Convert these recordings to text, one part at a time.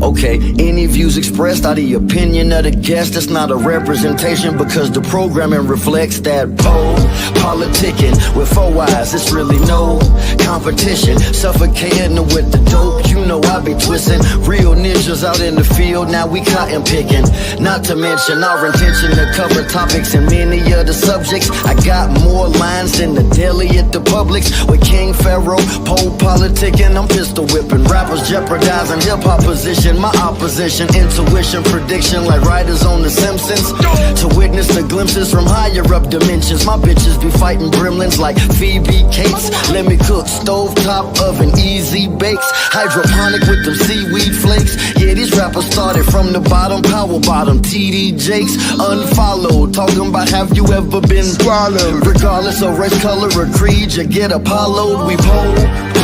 Okay, any views expressed are the opinion of the guest. It's not a representation because the programming reflects that politicking with 4 eyes. It's really no competition. Suffocating with the dope, you know I be twisting. Real ninjas out in the field, now we cotton picking. Not to mention our intention to cover topics and many other subjects. I got more lines than the deli at the Publix. With King Pharaoh, PoPolitickin, I'm pistol whipping. Rappers jeopardizing hip-hop position. My opposition, intuition, prediction like writers on The Simpsons. To witness the glimpses from higher up dimensions. My bitches be fighting gremlins like Phoebe Cates. Let me cook, stovetop oven, easy bakes. Hydroponic with them seaweed flakes. Yeah, these rappers started from the bottom, power bottom, TD Jakes. Unfollowed, talking about have you ever been swallowed? Regardless of race, color, or creed, you get Apollo'd. We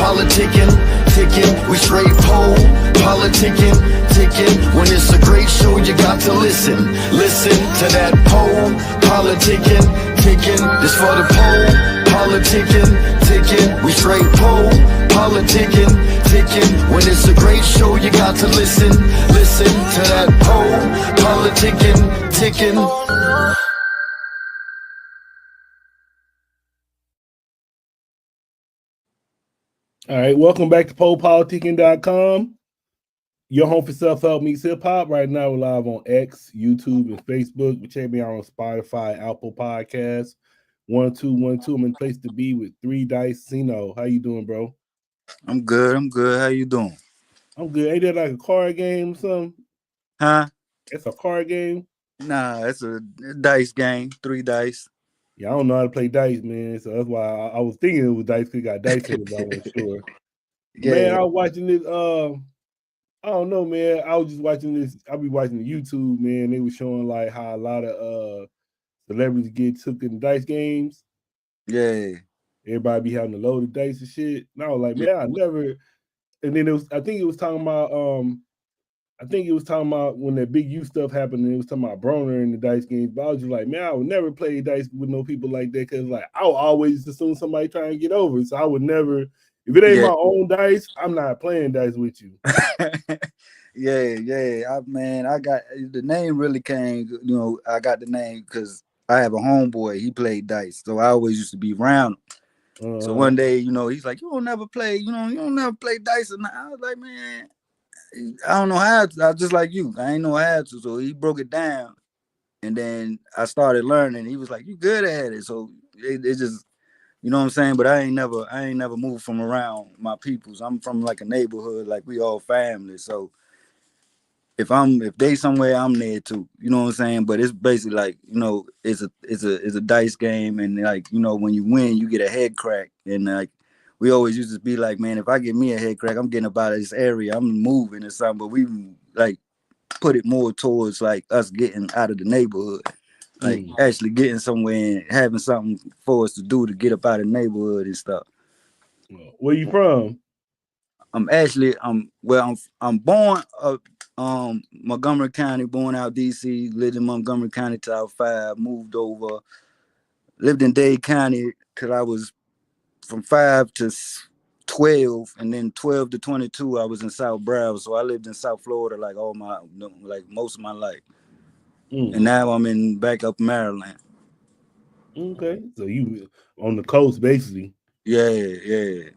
politicking, ticking, we straight politicking, ticking. When it's a great show, you got to listen. Listen to that politicking, ticking. This for the politicking, ticking. We straight politicking, ticking. When it's a great show, you got to listen. Listen to that politicking, ticking. All right, welcome back to PoPolitickin.com. Your home for self-help meets hip-hop. Right now, we're live on X, YouTube, and Facebook. We check me out on Spotify, Apple Podcasts. 1212. I'm in place to be with 3 Dice Ceno. How you doing, bro? I'm good. How you doing? I'm good. Ain't that like a card game or something? Huh? It's a card game? Nah, it's a dice game. 3 dice. Yeah, I don't know how to play dice, man. So that's why I was thinking it was dice because it got dice in it, but I wasn't sure. Yeah. Man, I was watching this. I don't know, man. I was just watching this. I'll be watching the YouTube, man. They were showing like how a lot of celebrities get took in dice games. Yeah. Everybody be having to load the dice and shit. And I was like, man, I never. And then I think it was talking about when that Big U stuff happened, and it was talking about Broner in the dice games. But I was just like, man, I would never play dice with no people like that because like I would always assume somebody trying to get over it. So I would never, if it ain't my own dice, I'm not playing dice with you. Yeah. I got the name really came, I got the name because I have a homeboy. He played dice. So I always used to be around him. So one day, he's like, you don't never play dice. And I was like, man, I don't know how to. I just like you. I ain't know how to. So he broke it down. And then I started learning. He was like, you good at it. So it just, you know what I'm saying? But I ain't never moved from around my peoples. I'm from like a neighborhood, like we all family. So if they somewhere, I'm there too. You know what I'm saying? But it's basically like, it's a dice game, and like, when you win, you get a head crack. And like we always used to be like, man, if I get me a head crack, I'm getting up out of this area. I'm moving or something. But we like put it more towards like us getting out of the neighborhood. Like actually getting somewhere and having something for us to do to get up out of the neighborhood and stuff. Where you from? I'm born Montgomery County, born out DC, lived in Montgomery County till I was 5, moved over, lived in Dade County because I was from 5 to 12, and then 12 to 22 I was in South Broward. So I lived in South Florida like most of my life. And now I'm back up Maryland. Okay. So you on the coast basically. Yeah.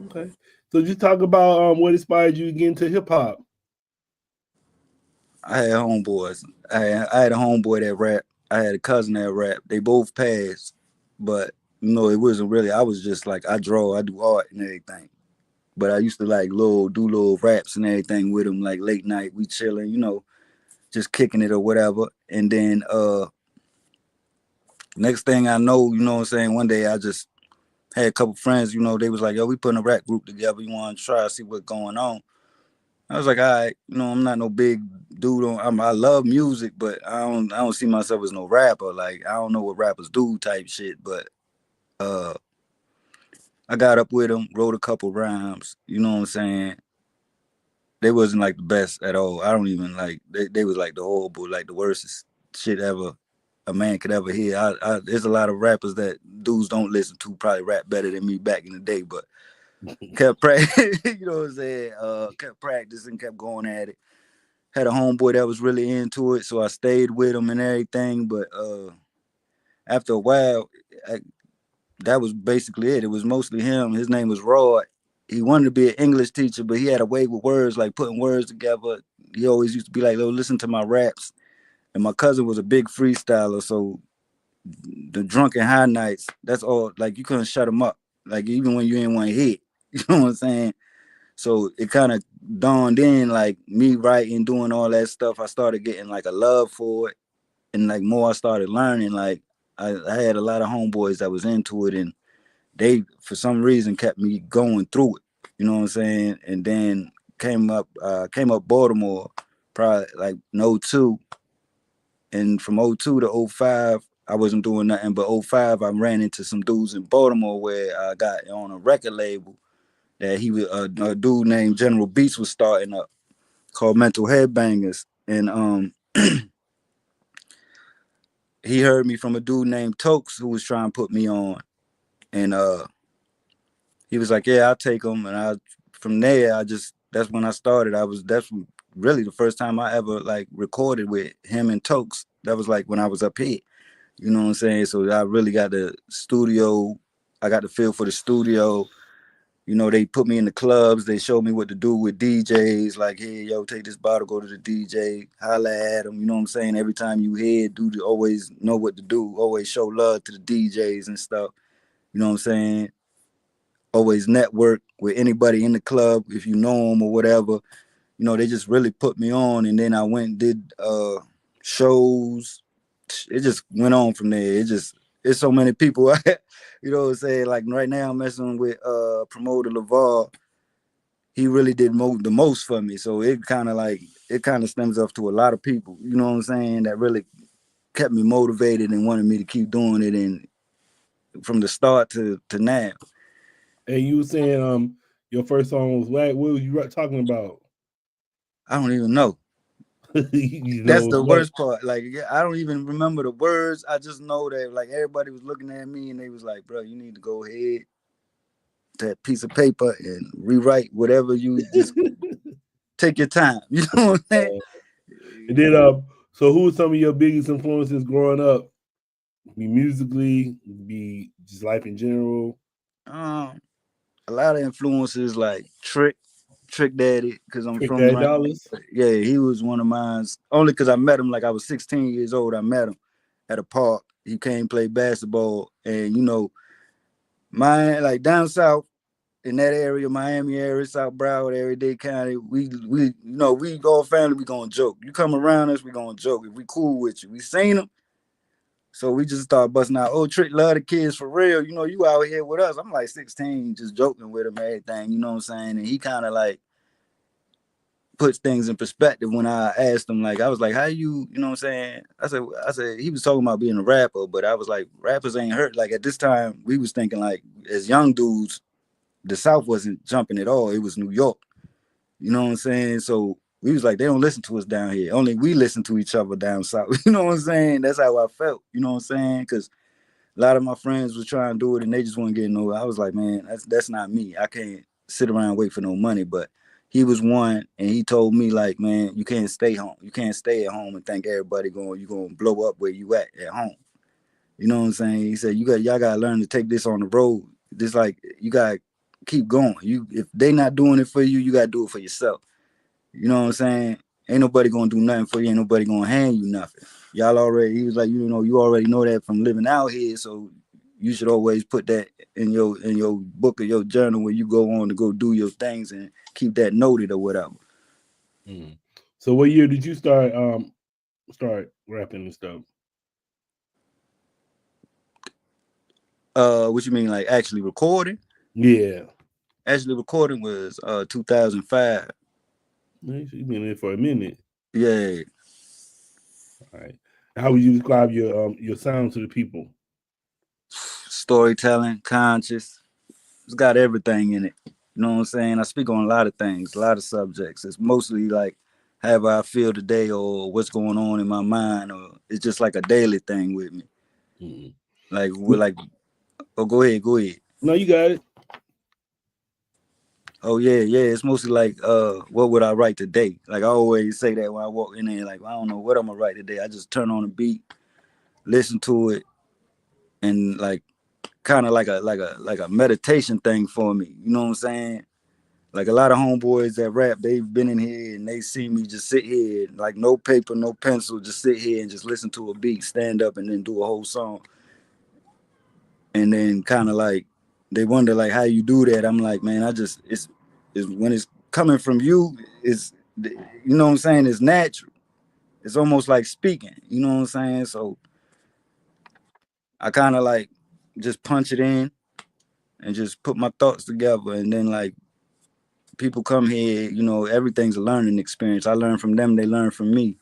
Okay. So just talk about what inspired you to get into hip hop. I had homeboys. I had a homeboy that rap. I had a cousin that rap. They both passed, but it wasn't really. I was just like, I draw, I do art and everything. But I used to like do little raps and everything with them, like late night, we chilling, just kicking it or whatever. And then next thing I know, you know what I'm saying, one day I just had a couple friends, they was like, yo, we putting a rap group together. You want to try, see what's going on? I was like, all right, I'm not no big dude. I love music, but I don't see myself as no rapper. Like, I don't know what rappers do type shit. But I got up with them, wrote a couple rhymes. You know what I'm saying? They wasn't like the best at all. I don't even like, they was like the horrible, like the worst shit ever a man could ever hear. There's a lot of rappers that dudes don't listen to probably rap better than me back in the day, but kept practicing, you know what I'm saying? Kept practicing, kept going at it. Had a homeboy that was really into it, so I stayed with him and everything. But after a while, that was basically it. It was mostly him. His name was Rod. He wanted to be an English teacher, but he had a way with words, like putting words together. He always used to be like, "Yo, listen to my raps." And my cousin was a big freestyler, so the drunken high nights, that's all. Like you couldn't shut him up. Like even when you ain't want to hit, you know what I'm saying? So it kind of dawned in, like me writing, doing all that stuff. I started getting like a love for it, and like more I started learning. Like I had a lot of homeboys that was into it, and they for some reason kept me going through it. You know what I'm saying? And then came up Baltimore, probably like in 02. And from 02 to 05, I wasn't doing nothing. But 05, I ran into some dudes in Baltimore where I got on a record label that he was a dude named General Beats was starting up called Mental Headbangers. And he heard me from a dude named Tokes who was trying to put me on. And he was like, "Yeah, I'll take him." And from there, that's when I started. That's really the first time I ever like recorded with him and Tokes. That was like when I was up here. You know what I'm saying? So I really got the studio. I got the feel for the studio. You know, they put me in the clubs. They showed me what to do with DJs. Like, hey, yo, take this bottle, go to the DJ, holla at them. You know what I'm saying? Every time you hear, always know what to do. Always show love to the DJs and stuff. You know what I'm saying? Always network with anybody in the club if you know them or whatever. You know, they just really put me on. And then I went and did shows. It just went on from there. It's so many people. You know what I'm saying? Like right now I'm messing with promoter Lavar. He really did the most for me. So it kind of stems up to a lot of people, you know what I'm saying, that really kept me motivated and wanted me to keep doing it, and from the start to now. And you were saying your first song was Whack. What were you talking about? I don't even know. That's the worst part. Like I don't even remember the words. I just know that like everybody was looking at me and they was like, "Bro, you need to go ahead that piece of paper and rewrite whatever you just take your time." You know what I'm saying? And then so who were some of your biggest influences growing up? Be musically, be just life in general. A lot of influences like Trick Daddy, because I'm Trick from Daddy around. Dollars. Yeah, he was one of mine. Only because I met him like I was 16 years old. I met him at a park. He came play basketball, and you know, like down south in that area, Miami area, South Broward area, Dade County, we all family, we gonna joke. You come around us, we gonna joke. If we cool with you, we seen him. So we just start busting out, "Oh, Trick, love the kids for real. You know, you out here with us." I'm like 16, just joking with him, everything, you know what I'm saying? And he kind of like puts things in perspective when I asked him, like, I was like, "How you know what I'm saying?" I said, he was talking about being a rapper, but I was like, rappers ain't hurt. Like at this time, we was thinking like, as young dudes, the South wasn't jumping at all. It was New York. You know what I'm saying? So we was like, they don't listen to us down here. Only we listen to each other down south. You know what I'm saying? That's how I felt. You know what I'm saying? Because a lot of my friends was trying to do it and they just weren't getting nowhere. I was like, man, that's not me. I can't sit around and wait for no money. But he was one, and he told me like, man, you can't stay home. You can't stay at home and think everybody you gonna blow up where you at home. You know what I'm saying? He said, y'all gotta learn to take this on the road. Just like you gotta keep going. If they not doing it for you, you gotta do it for yourself. You know what I'm saying? Ain't nobody gonna do nothing for you. Ain't nobody gonna hand you nothing. Y'all already, he was like, you already know that from living out here. So you should always put that in your book or your journal when you go on to go do your things and keep that noted or whatever. Mm. So what year did you start rapping and stuff? What you mean, like actually recording? Yeah. Actually recording was 2005. You've been in for a minute. Yeah. All right. How would you describe your sound to the people? Storytelling, conscious. It's got everything in it. You know what I'm saying? I speak on a lot of things, a lot of subjects. It's mostly like however I feel today or what's going on in my mind, or it's just like a daily thing with me. Mm-hmm. Like we're like, oh, go ahead. No, you got it. Oh yeah, it's mostly like what would I write today? Like I always say that when I walk in there, like I don't know what I'm gonna write today. I just turn on the beat, listen to it, and like kind of like a meditation thing for me. You know what I'm saying? Like a lot of homeboys that rap, they've been in here and they see me just sit here, like no paper, no pencil, just sit here and just listen to a beat, stand up, and then do a whole song. And then kind of like they wonder like how you do that. I'm like, man, it's when it's coming from you, it's, you know what I'm saying, it's natural. It's almost like speaking, you know what I'm saying? So I kind of like just punch it in and just put my thoughts together, and then like people come here, you know, everything's a learning experience. I learn from them, they learn from me.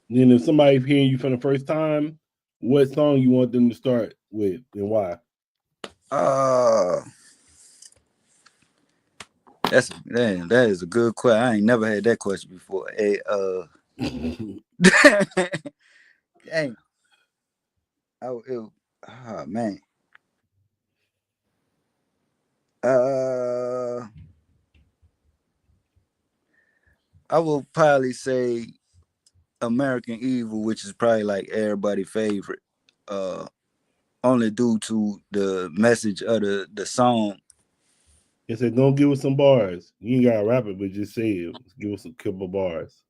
Then if somebody's hearing you for the first time, what song you want them to start with and why? That is a good question. I ain't never had that question before. Hey, dang. Oh man. I will probably say American Evil, which is probably like everybody's favorite. Only due to the message of the song. It said, don't give us some bars. You ain't gotta rap it, but just say it. Give us a couple bars.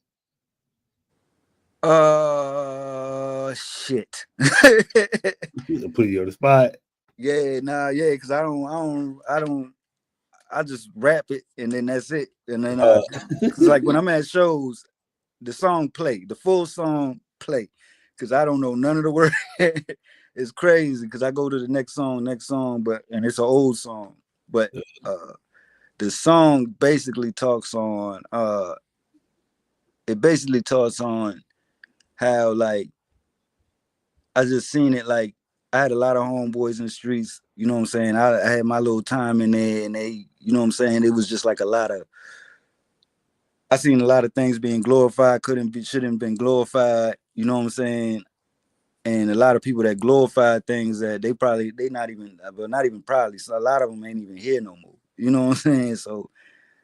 Shit. Put you on the spot. Yeah, because I just rap it and then that's it. And then cause like when I'm at shows, the song play, the full song play. Cause I don't know none of the words. It's crazy because I go to the next song, and it's an old song. But the song basically talks on how like I just seen it. Like I had a lot of homeboys in the streets, you know what I'm saying? I had my little time in there and they, you know what I'm saying? It was just like I seen a lot of things being glorified, shouldn't have been glorified, you know what I'm saying? And a lot of people that glorify things that not even probably, so a lot of them ain't even here no more. You know what I'm saying? So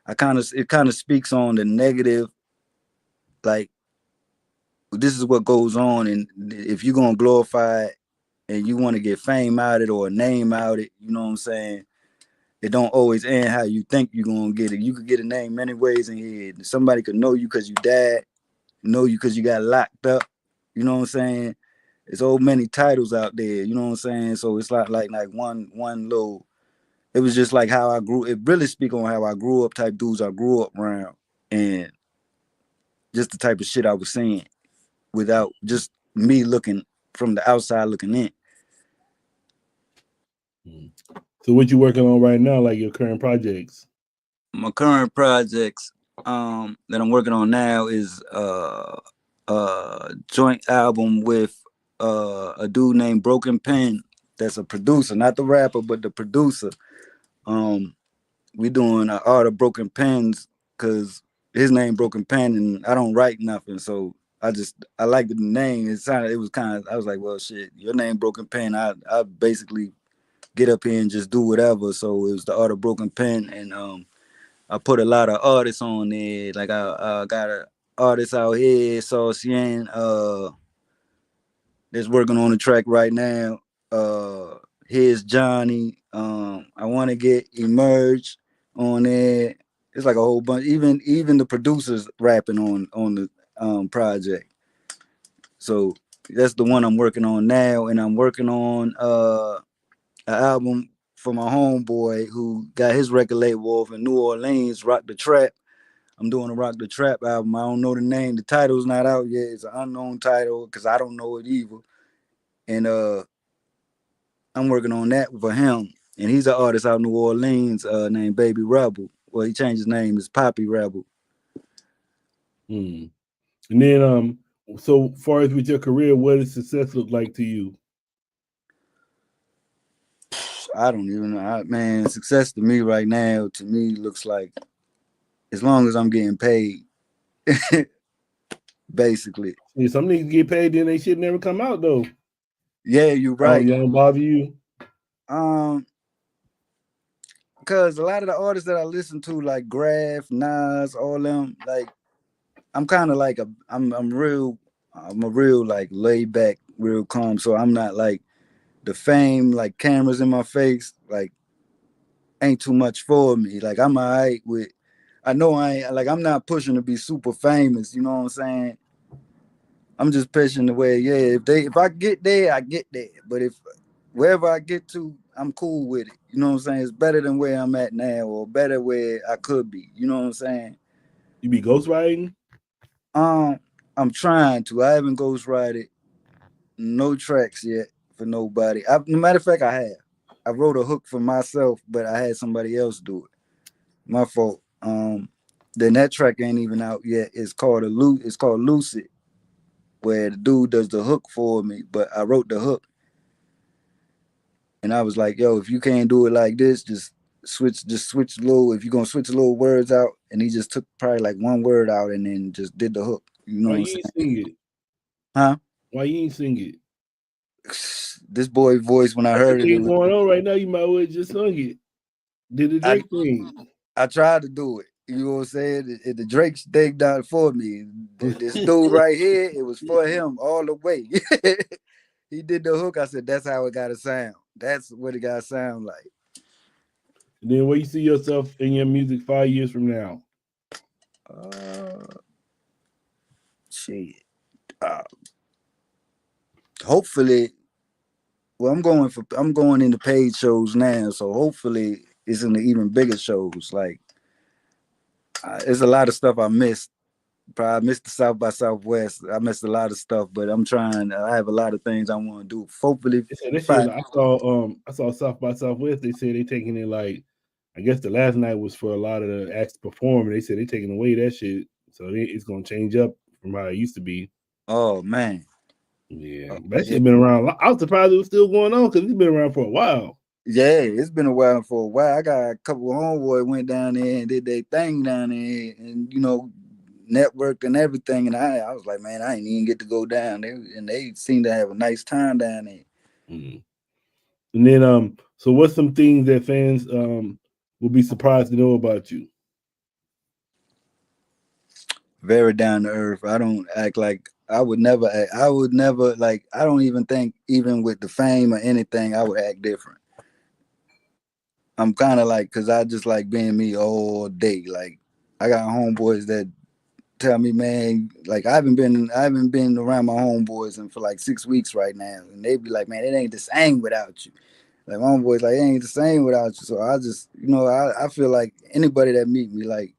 it kind of speaks on the negative, like this is what goes on, and if you're gonna glorify it and you want to get fame out of it or a name out of it, you know what I'm saying? It don't always end how you think you're gonna get it. You could get a name many ways in here. Somebody could know you because you died, know you because you got locked up. You know what I'm saying? There's so many titles out there. You know what I'm saying? So it's like one little. It was just like how I grew. It really speak on how I grew up, type dudes I grew up around, and just the type of shit I was saying without just me looking from the outside looking in. So what you working on right now, like your current projects? My current projects that I'm working on now is a joint album with a dude named Broken Pen that's a producer, not the rapper, but the producer. We doing an art of broken pens because his name Broken Pen and I don't write nothing, so I like the name. I was like, well shit, your name Broken Pen, I basically get up here and just do whatever. So it was the art of Broken Pen, and I put a lot of artists on there. Like I got an artist out here, Saucien, that's working on the track right now. Here's Johnny. I want to get Emerge on there. It's like a whole bunch. Even the producers rapping on the project. So that's the one I'm working on now, and I'm working on an album for my homeboy who got his record label off in New Orleans, Rock the Trap. I'm doing a Rock the Trap album. I don't know the name. The title's not out yet. It's an unknown title because I don't know it either. And I'm working on that for him. And he's an artist out in New Orleans named Baby Rebel. Well, he changed his name. It's Poppy Rebel. And then so far as with your career, what does success look like to you? I don't even know. Man, success to me right now, looks like as long as I'm getting paid, basically. Yeah, some niggas get paid, then they shit never come out though. Yeah, you're right. Oh, you don't bother you? cause a lot of the artists that I listen to, like Graf, Nas, all them, like I'm kind of like I'm a real like laid back, real calm. So I'm not like the fame, like cameras in my face, like ain't too much for me. Like I'm alright with. I know I ain't like I'm not pushing to be super famous. You know what I'm saying? I'm just pushing the way. Yeah, if I get there, I get there. But if wherever I get to, I'm cool with it. You know what I'm saying? It's better than where I'm at now, or better where I could be. You know what I'm saying? You be ghostwriting? I'm trying to. I haven't ghostwrited no tracks yet for nobody. No matter of fact, I have. I wrote a hook for myself, but I had somebody else do it. My fault. Then that track ain't even out yet. It's called Lucid, where the dude does the hook for me, but I wrote the hook. And I was like, yo, if you can't do it like this, just switch little, if you're gonna switch little words out. And he just took probably like one word out and then just did the hook. You know Why what I'm you ain't saying? sing it? Huh? Why you ain't sing it? This boy voice, when I heard it, Everything going on right now, you might well just sung it. Did the Drake thing. I tried to do it. You know what I'm saying? The Drake thing done for me. This dude right here, it was for him all the way. He did the hook. I said, that's how it gotta sound. That's what it gotta sound like. And then where you see yourself in your music 5 years from now? Shit. Hopefully, well, I'm going into paid shows now, so hopefully it's in the even bigger shows. Like, there's a lot of stuff I missed. Probably missed the South by Southwest. I missed a lot of stuff, but I'm trying. I have a lot of things I want to do. Hopefully, I saw South by Southwest. They said they taking it like, I guess the last night was for a lot of the acts to perform. They said they taking away that shit, so it's gonna change up from how it used to be. Oh man, yeah, that shit been around. I was surprised it was still going on because it's been around for a while. Yeah, it's been a while for a while. I got a couple of homeboys went down there and did their thing down there, and networked and everything. And I was like, man, I ain't even get to go down there, and they seem to have a nice time down there. Mm-hmm. And then, so what's some things that fans will be surprised to know about you? Very down to earth. I don't act like I would never like. I don't even think even with the fame or anything, I would act different. I'm kind of like, cause I just like being me all day. Like I got homeboys that tell me, man, like I haven't been around my homeboys and for like 6 weeks right now, and they be like, man, it ain't the same without you. Like my homeboys, like it ain't the same without you. So I just, I feel like anybody that meet me, like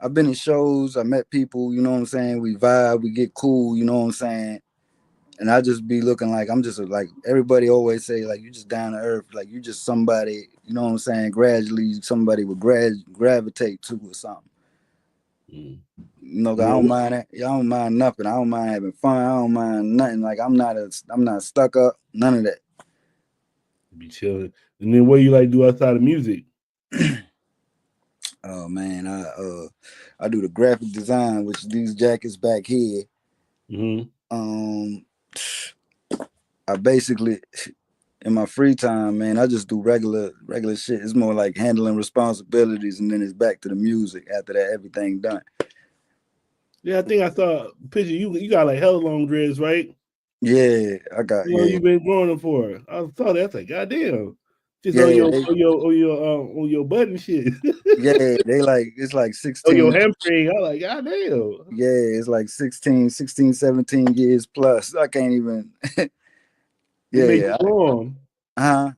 I've been in shows, I met people, you know what I'm saying? We vibe, we get cool, you know what I'm saying? And I just be looking like I'm just like everybody always say, like you just down to earth, like you just somebody, you know what I'm saying? Gradually, somebody would gravitate to or something. Mm. I don't mind that. I don't mind nothing. I don't mind having fun. I don't mind nothing. Like I'm not stuck up. None of that. Be chilling. And then what you like do outside of music? Oh man, I do the graphic design, which these jackets back here. Mm-hmm. I basically in my free time, man, I just do regular shit. It's more like handling responsibilities, and then it's back to the music after that. Everything done. Yeah, I think I saw a picture. You got like hella long dreads, right? Yeah, I got. How long you been growing them for? I saw that. I was like, goddamn. Just yeah, on your butt and shit. Yeah, it's like 16. On your hamstring. I was like, goddamn. Yeah, it's like 16, 17 years plus. I can't even. What made you grow them? Huh?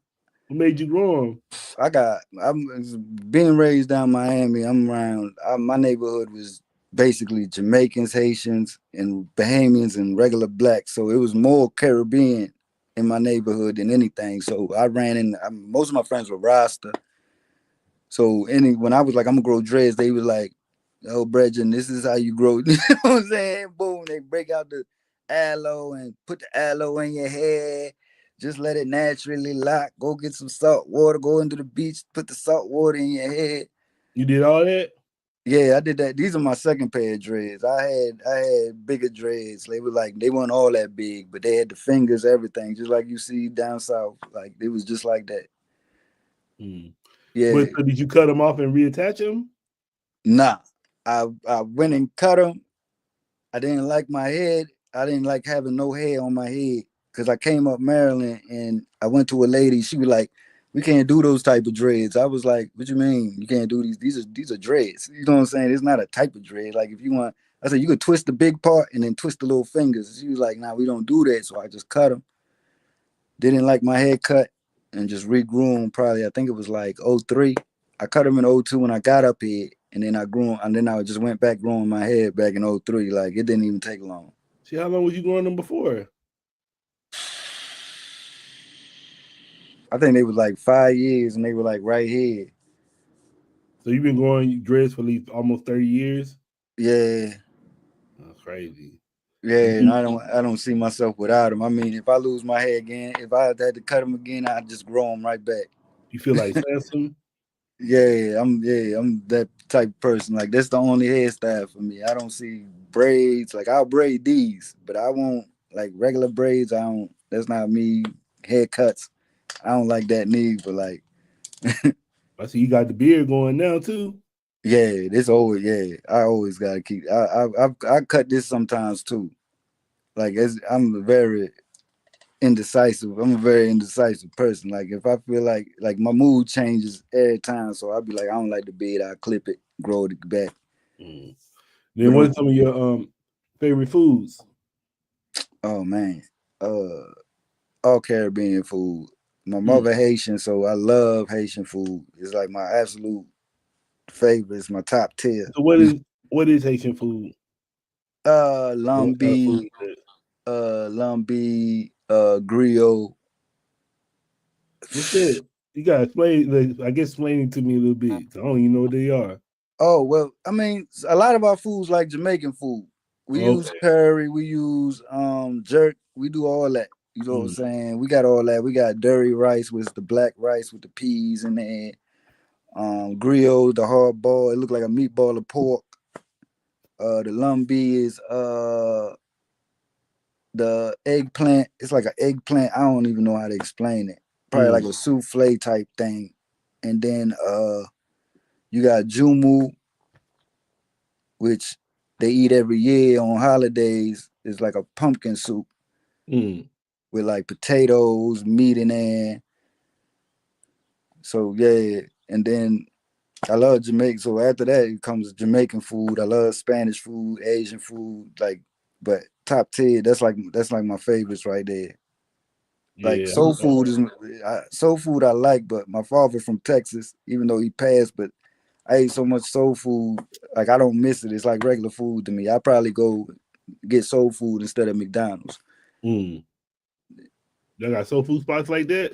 What made you grow them? I'm being raised down Miami. My neighborhood was basically Jamaicans, Haitians, and Bahamians and regular blacks. So it was more Caribbean in my neighborhood than anything. So I ran in. Most of my friends were Rasta. So when I was like, I'm gonna grow dreads, they was like, "Oh, Brethren, this is how you grow." You know what I'm saying? Boom! They break out the aloe and put the aloe in your hair. Just let it naturally lock. Go get some salt water. Go into the beach. Put the salt water in your head. You did all that? Yeah, I did that. These are my second pair of dreads. I had bigger dreads. They weren't all that big, but they had the fingers, everything, just like you see down south. Like it was just like that. Mm. Yeah. But so did you cut them off and reattach them? Nah. I went and cut them. I didn't like my head. I didn't like having no hair on my head because I came up Maryland and I went to a lady. She was like, "We can't do those type of dreads." I was like, "What you mean you can't do these? These are dreads." You know what I'm saying? It's not a type of dread. Like if you want, I said you could twist the big part and then twist the little fingers. She was like, "Nah, we don't do that." So I just cut them. Didn't like my haircut and just regrew them. Probably I think it was like '03. I cut them in '02 when I got up here. And then I grew, and then I just went back growing my hair back in '03. Like it didn't even take long. See, how long was you growing them before? I think they was like 5 years, and they were like right here. So you've been growing dreads for at least almost 30 years? Yeah. That's crazy. Yeah, and I don't see myself without them. I mean, if I lose my hair again, if I had to cut them again, I'd just grow them right back. You feel like Samson? Yeah, I'm that type of person. Like that's the only hairstyle for me. I don't see braids. Like I'll braid these, but I won't like regular braids. I don't. That's not me. Haircuts. I don't like that neither. Like I see you got the beard going now too. yeah, this always I always gotta keep. I cut this sometimes too. Like I'm very indecisive. I'm a very indecisive person. Like if I feel like my mood changes every time, so I'll be like, I don't like the beard. I clip it, grow it back. Then But what are some of your favorite foods? Oh man, all Caribbean food. My mother Haitian, so I love Haitian food. It's like my absolute favorite. It's my top tier. So what is Haitian food? Lambi, griot. What's that? You gotta explain. Like, I guess explaining to me a little bit. I don't even know what they are. Oh well, I mean, a lot of our foods like Jamaican food. We use curry, we use jerk, we do all that. You know what I'm saying? We got all that. We got dirty rice, with the black rice with the peas in there. Griot, the hard ball. It looked like a meatball of pork. The lambi is the eggplant. It's like an eggplant. I don't even know how to explain it. Probably like a souffle type thing. And then you got jumu, which they eat every year on holidays. It's like a pumpkin soup with like potatoes, meat in there. So yeah, and then I love Jamaica. So after that, it comes Jamaican food. I love Spanish food, Asian food, like. But top tier, that's like my favorites right there. Yeah, like soul food I like, but my father from Texas, even though he passed, but I ate so much soul food, like I don't miss it. It's like regular food to me. I probably go get soul food instead of McDonald's. They got soul food spots like that.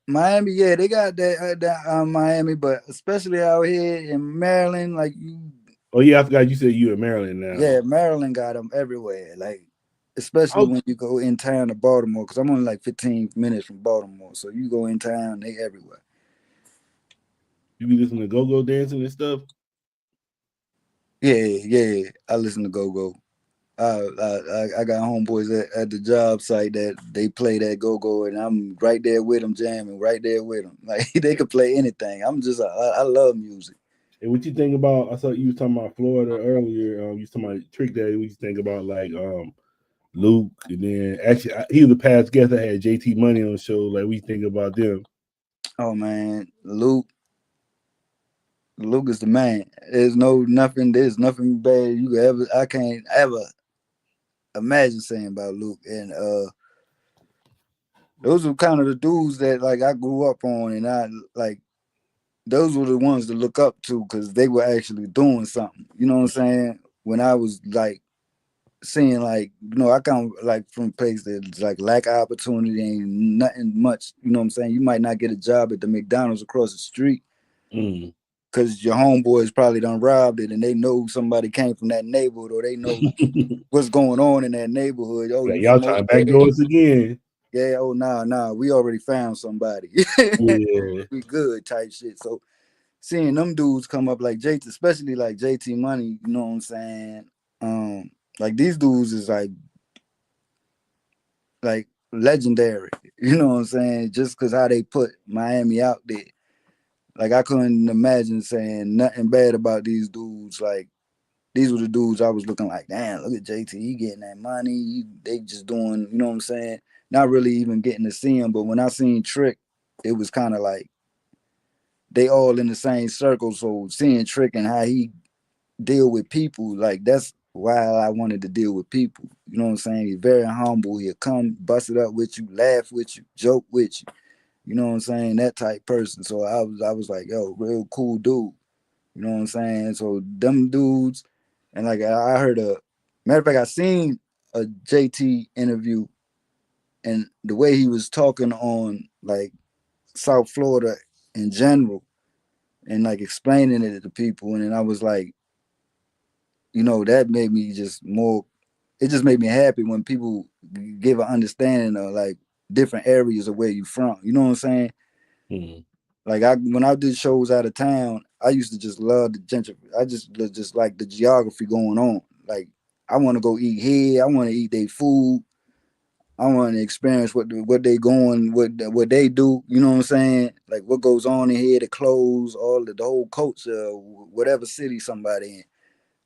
Miami, yeah, they got that Miami, but especially out here in Maryland, like you. Oh yeah, I forgot you said you in Maryland now. Yeah, Maryland got them everywhere. Like especially when you go in town to Baltimore, because I'm only like 15 minutes from Baltimore, so you go in town, they everywhere. You be listening to go-go dancing and stuff? Yeah, I listen to go-go. I got homeboys at the job site that they play that go-go, and I'm right there with them, jamming right there with them. Like they could play anything. I love music. And what you think about? I saw you was talking about Florida earlier. You was talking about Trick Daddy. What you think about like Luke? And then actually, he was the past guest. I had JT Money on the show. Like, what you think about them? Oh man, Luke is the man. There's nothing bad you could ever. I can't ever imagine saying about Luke. And those were kind of the dudes that like I grew up on, and I like. Those were the ones to look up to because they were actually doing something. You know what I'm saying? When I was like seeing like, I come like from a place that's like lack of opportunity and nothing much. You know what I'm saying? You might not get a job at the McDonald's across the street because your homeboys probably done robbed it and they know somebody came from that neighborhood or they know what's going on in that neighborhood. Oh, like, y'all trying to backdoor us again? Yeah. Oh, nah. We already found somebody. Yeah. We good type shit. So seeing them dudes come up like JT, especially like JT Money, you know what I'm saying? Like these dudes is like legendary. You know what I'm saying? Just because how they put Miami out there. Like, I couldn't imagine saying nothing bad about these dudes. Like, these were the dudes I was looking like, damn, look at JT, he getting that money. They just doing, you know what I'm saying? Not really even getting to see him. But when I seen Trick, it was kind of like they all in the same circle. So seeing Trick and how he deal with people, like, that's why I wanted to deal with people. You know what I'm saying? He's very humble. He'll come, bust it up with you, laugh with you, joke with you. You know what I'm saying? That type person. So I was like, yo, real cool dude. You know what I'm saying? So them dudes, and like I heard matter of fact, I seen a JT interview, and the way he was talking on like South Florida in general, and like explaining it to people, and then I was like, you know, that made me just more. It just made me happy when people give an understanding of like different areas of where you from. You know what I'm saying? Mm-hmm. Like when I did shows out of town, I used to just love the I just like the geography going on. Like, I want to go eat here. I want to eat their food. I want to experience what they going, what they do. You know what I'm saying? Like, what goes on in here, the clothes, all the whole culture, whatever city somebody in,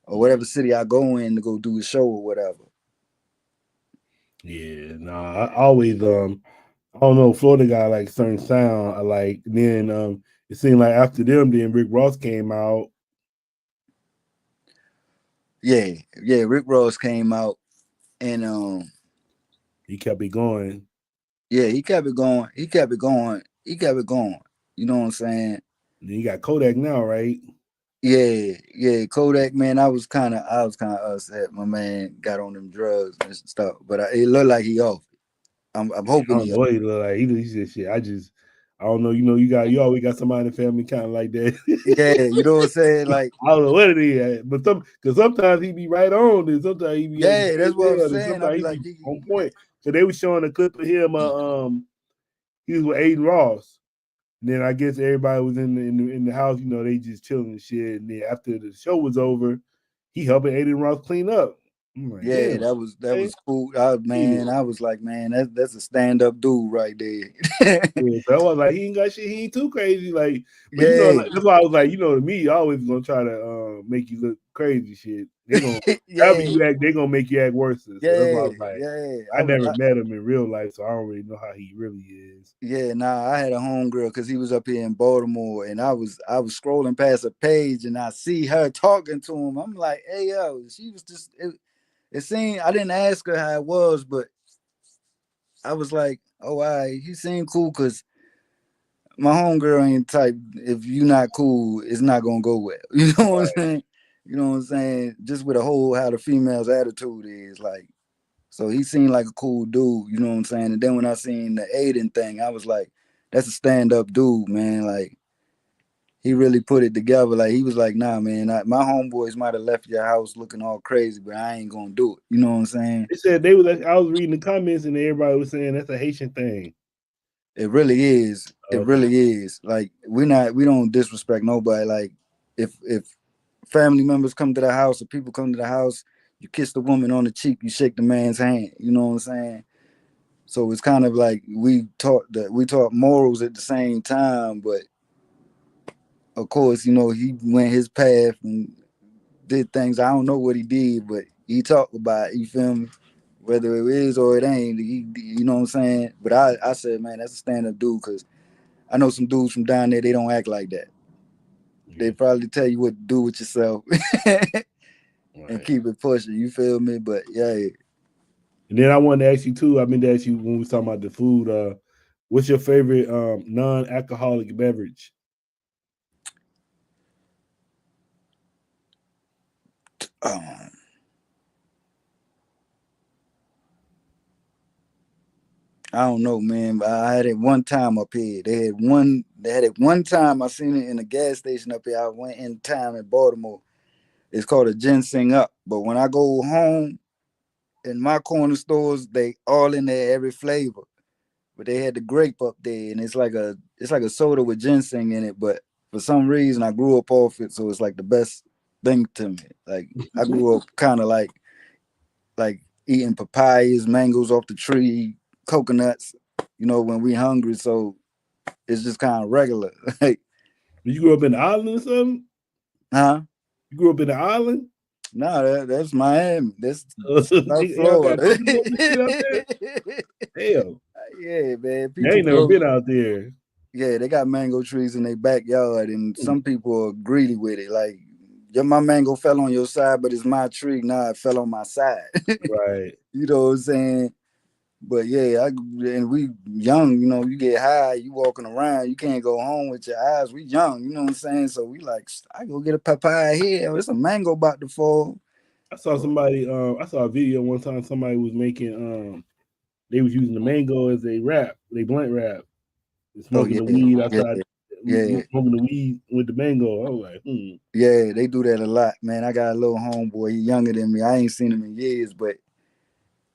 or whatever city I go in to go do a show or whatever. Yeah, nah, I always I don't know, Florida got like certain sound I like. Then it seemed like after them, then Rick Ross came out. Yeah, Rick Ross came out, and He kept it going. yeah, he kept it going. He kept it going. He kept it going. You know what I'm saying? Then you got Kodak now, right? Yeah, Kodak, man. I was kind of upset. My man got on them drugs and stuff, but it looked like he off. I'm I hoping don't he know off. what he look like. He said shit. I don't know. You know, you always got somebody in the family kind of like that. Yeah, you know what I'm saying? Like, I don't know what it is, but because sometimes he be right on, and sometimes he be yeah, that's what I'm and saying. I sometimes be he like, be on point. So they was showing a clip of him. He was with Aiden Ross. And then I guess everybody was in the house. You know, they just chilling and shit. And then after the show was over, he helping Aiden Ross clean up. I'm like, yeah, damn, that was man. cool. Yeah. I was like, man, that's a stand up dude right there. Yeah, so I was like, he ain't got shit. He ain't too crazy. Like, but you know, Yeah, like, that's why I was like, you know, to me, always gonna try to make you look crazy. Shit, they gonna however yeah, you act, they gonna make you act worse. So that's why I was like, yeah. I never met him in real life, so I don't really know how he really is. Yeah, nah, I had a homegirl because he was up here in Baltimore, and I was scrolling past a page, and I see her talking to him. I'm like, hey yo, she was just it seemed, I didn't ask her how it was, but I was like, oh, he seemed cool, because my homegirl ain't type. If you not cool, it's not gonna go well. You know what I'm saying? You know what I'm saying? Just with a whole how the female's attitude is like. So he seemed like a cool dude, you know what I'm saying? And then when I seen the Aiden thing, I was like, that's a stand-up dude, man. Like, he really put it together. Like, he was like, nah, man, my homeboys might have left your house looking all crazy, but I ain't gonna do it. You know what I'm saying? They said they was. I was reading the comments and everybody was saying that's a Haitian thing. It really is. It Okay. really is. Like, we don't disrespect nobody. Like, if family members come to the house or people come to the house, you kiss the woman on the cheek, you shake the man's hand. You know what I'm saying? So it's kind of like we taught morals at the same time, but of course, you know, he went his path and did things. I don't know what he did, but he talked about it, you feel me? Whether it is or it ain't, you know what I'm saying? But I said, man, that's a stand-up dude, because I know some dudes from down there, they don't act like that. They probably tell you what to do with yourself and keep it pushing, you feel me? But yeah. And then I wanted to ask you too. I mean, to ask you when we was talking about the food. What's your favorite non-alcoholic beverage? I don't know, man. But I had it one time up here. They had it one time. I seen it in a gas station up here. I went in town in Baltimore. It's called a ginseng up. But when I go home, in my corner stores, they all in there, every flavor. But they had the grape up there, and it's like a soda with ginseng in it. But for some reason, I grew up off it, so it's like the best thing to me. Like, I grew up kind of like eating papayas, mangoes off the tree, coconuts, you know, when we hungry. So it's just kind of regular. Like, you grew up in the island or something? Huh? You grew up in the island? No, that's Miami. That's South Y'all got Florida. shit out there? Hell. Yeah, man. I ain't never been out there. Yeah, they got mango trees in their backyard, and some people are greedy with it. Like, my mango fell on your side, but it's my tree. Nah, it fell on my side. Right. You know what I'm saying? But yeah, and we young, you know, you get high, you walking around, you can't go home with your eyes. We young, you know what I'm saying? So we like, I go get a papaya here. It's a mango about to fall. I saw somebody, I saw a video one time somebody was making, they was using the mango as a wrap, they blunt wrap. Smoking the weed outside, smoking the weed with the mango. I was like, Yeah, they do that a lot, man. I got a little homeboy, he younger than me. I ain't seen him in years, but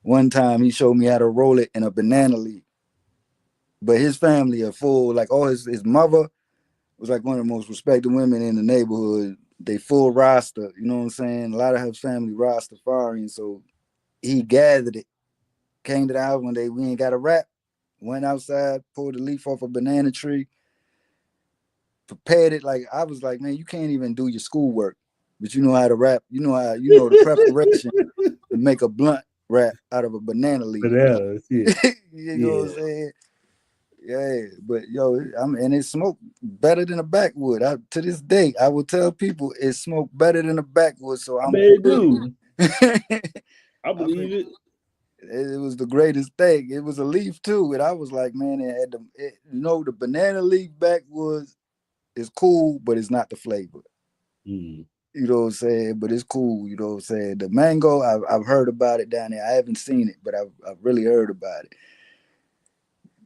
one time he showed me how to roll it in a banana leaf. But his family are full, like all his mother was like one of the most respected women in the neighborhood. They full roster, you know what I'm saying? A lot of his family Rastafarian, so he gathered it, came to the house one day, we ain't got a wrap, went outside, pulled the leaf off a banana tree, prepared it. Like, I was like, man, you can't even do your schoolwork, but you know how to rap, you know the preparation to make a blunt wrap out of a banana leaf. Banana, you know what I'm saying? Yeah, but yo, and it smoked better than a backwood. To this day, I will tell people it smoked better than a backwood. So I bet it do. I I believe it. It was the greatest thing. It was a leaf too, and I was like, man, the banana leaf backwoods is cool, but it's not the flavor. You know what I'm saying? But it's cool. You know what I'm saying? The mango, I've heard about it down there. I haven't seen it, but I've really heard about it.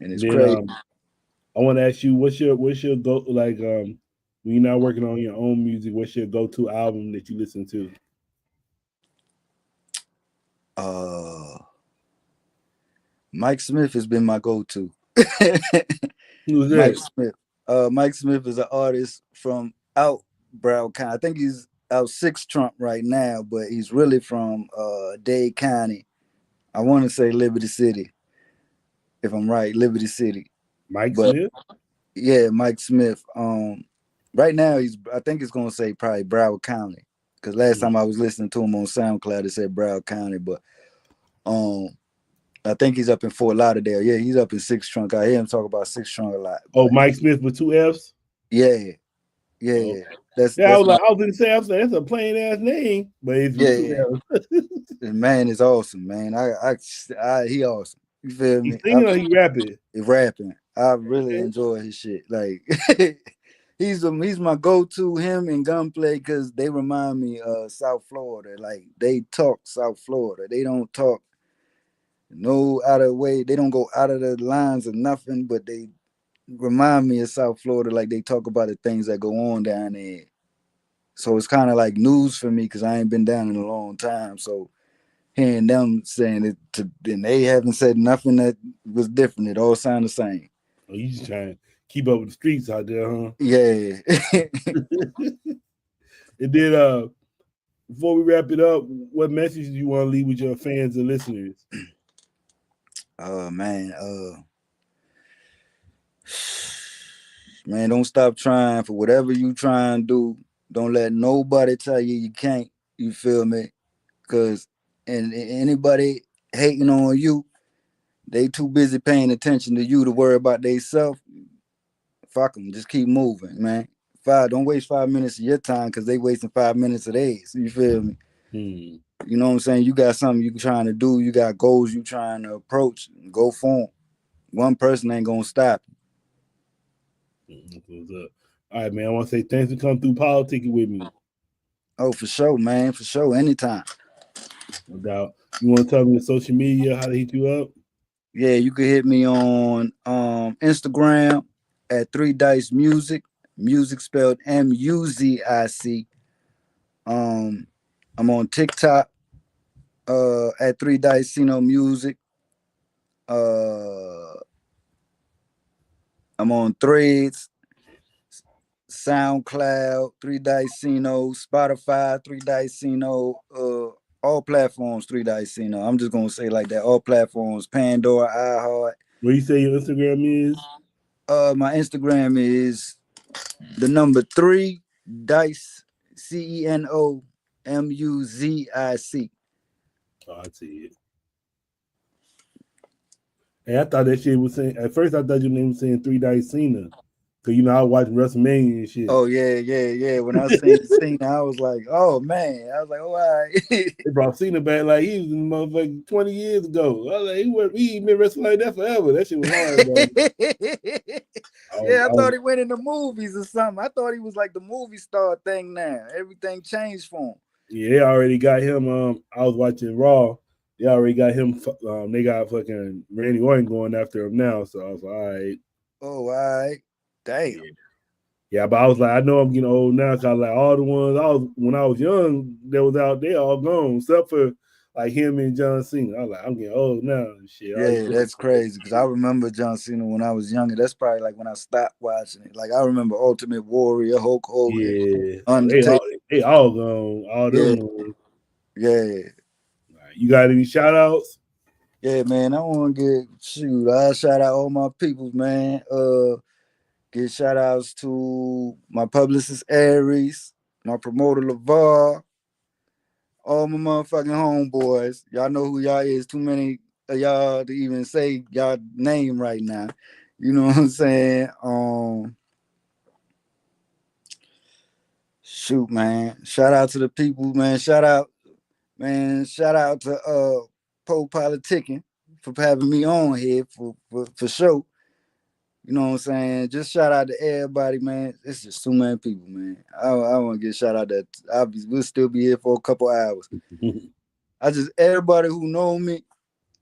And it's crazy. I want to ask you, what's your go, like, when you're not working on your own music, what's your go-to album that you listen to? Mike Smith has been my go-to. Who's Mike that? Smith. Mike Smith is an artist from out Broward County. I think he's out 6 Trump right now, but he's really from Dade County. I want to say Liberty City, if I'm right, Liberty City. Mike Smith? Yeah, Mike Smith. Right now I think it's gonna say probably Broward County, because last time I was listening to him on SoundCloud, it said Broward County, but I think he's up in Fort Lauderdale. Yeah, he's up in 6 Trunk. I hear him talk about 6 Trunk a lot. Oh, Mike Smith with 2 F's? Yeah. Oh. That's I was going to say, that's a plain ass name, but it's with 2 F's. Man is awesome, man. He awesome. You feel me? He singing or he rapping? He rapping. I really enjoy his shit. Like, he's my go-to, him and Gunplay, because they remind me of South Florida. Like, they talk South Florida. They don't talk no out of the way. They don't go out of the lines or nothing, but they remind me of South Florida. Like, they talk about the things that go on down there. So it's kind of like news for me, because I ain't been down in a long time. So hearing them saying it, and they haven't said nothing that was different. It all sound the same. Oh, you just trying to keep up with the streets out there, huh? Yeah. And then, before we wrap it up, what message do you want to leave with your fans and listeners? Man, don't stop trying. For whatever you try and do, don't let nobody tell you can't. You feel me? Because anybody hating on you, they too busy paying attention to you to worry about themselves. Fuck them. Just keep moving, man. Don't waste 5 minutes of your time, because they wasting 5 minutes of theirs. You feel me? You know what I'm saying? You got something you trying to do. You got goals you trying to approach. Go for them. One person ain't gonna stop you. All right, man. I want to say thanks for coming through politicking with me. Oh, for sure, man. For sure. Anytime. No doubt. You want to tell me the social media, how to hit you up? Yeah, you can hit me on Instagram at 3 Dice Music. Music spelled MUZIC. I'm on TikTok at 3 Dice Ceno Music. I'm on Threads, SoundCloud, 3 Dice Ceno, Spotify, 3 Dice Ceno, all platforms, 3 Dice Ceno. I'm just gonna say like that. All platforms, Pandora, iHeart. What you say your Instagram is? My Instagram is the number 3 Dice CENOMUZIC. Oh, I see it. And I thought that shit was saying. At first, I thought your name was saying 3 Dice Cena. Cause you know I was watching WrestleMania and shit. Oh yeah. When I seen Cena, I was like, oh man. I was like, oh, all right. They brought Cena back like he was in motherfucking 20 years ago. I was like, he been wrestling like that forever. That shit was hard, Yeah, I thought he went into movies or something. I thought he was like the movie star thing now. Everything changed for him. Yeah, they already got him. I was watching Raw. They already got him. They got fucking Randy Orton going after him now. So I was like, all right. Oh, all right. Damn. Yeah, but I was like, I know I'm getting old now. Cause like all the ones when I was young, that was out there all gone, except for like him and John Cena. I was like, I'm getting old now and shit. Yeah, that's crazy. Cause I remember John Cena when I was younger. That's probably like when I stopped watching it. Like I remember Ultimate Warrior, Hulk Hogan, yeah, Undertaker. They all gone. All them. Yeah. You got any shout outs? Yeah, man. I want to I shout out all my peoples, man. Give shout outs to my publicist Aries, my promoter LeVar, all my motherfucking homeboys. Y'all know who y'all is. Too many of y'all to even say y'all name right now. You know what I'm saying? Shoot, man. Shout out to the people, man. Shout out to PoPolitickin for having me on here for sure. You know what I'm saying? Just shout out to everybody, man. It's just too many people, man. I want to get shout out that we'll still be here for a couple hours. Everybody who know me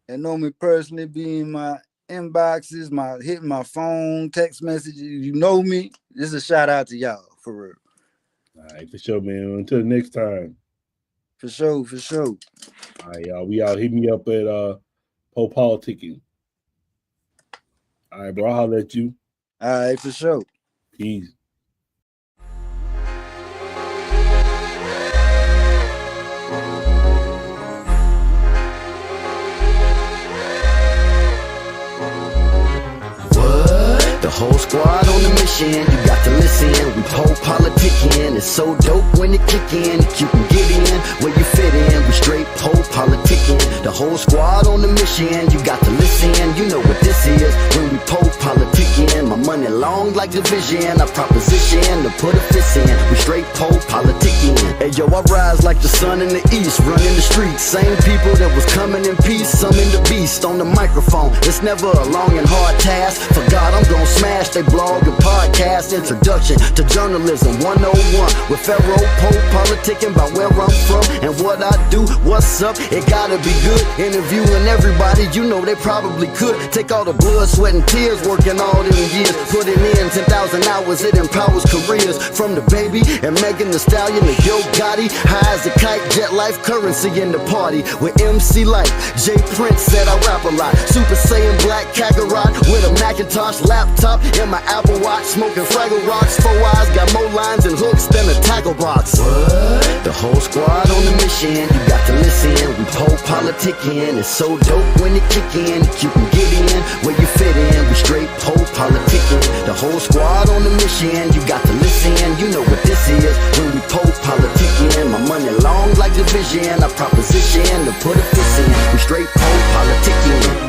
and know me personally, be in my inboxes, hitting my phone, text messages. You know me. Just a shout out to y'all for real. All right, for sure, man. Until next time. For sure. All right, y'all. We out. Hit me up at PoPolitickin. All right, bro. I'll holler at you. All right, for sure. Peace. The whole squad on the mission, you got to listen. We PoPolitickin, it's so dope when it kick in. If you can get in where you fit in, we straight PoPolitickin. The whole squad on the mission, you got to listen. You know what this is when we PoPolitickin. My money long like division, I proposition to put a fist in. We straight PoPolitickin. Hey yo, I rise like the sun in the east, running the streets. Same people that was coming in peace, some in the beast on the microphone. It's never a long and hard task. For God, I'm gonna smash they blog and podcast. Introduction to journalism 101 with Pharaoh PoPolitickin about where I'm from and what I do. What's up? It gotta be good. Interviewing everybody, you know they probably could. Take all the blood, sweat, and tears, working all them years, putting in 10,000 hours. It empowers careers from the Baby and Megan Thee Stallion to Yo Gotti. High as a kite, jet life, currency in the party with MC Light. Jay Prince said I rap a lot. Super Saiyan Black Kakarot with a Macintosh laptop in my Apple Watch, smoking Fraggle Rocks. 4 eyes, got more lines and hooks than a tackle box. What? The whole squad on the mission, you got to listen. We PoPolitickin, it's so dope when it kick in. If you can get in where you fit in, we straight PoPolitickin. The whole squad on the mission, you got to listen. You know what this is when we PoPolitickin. My money long like division, I proposition to put a fist in. We straight PoPolitickin.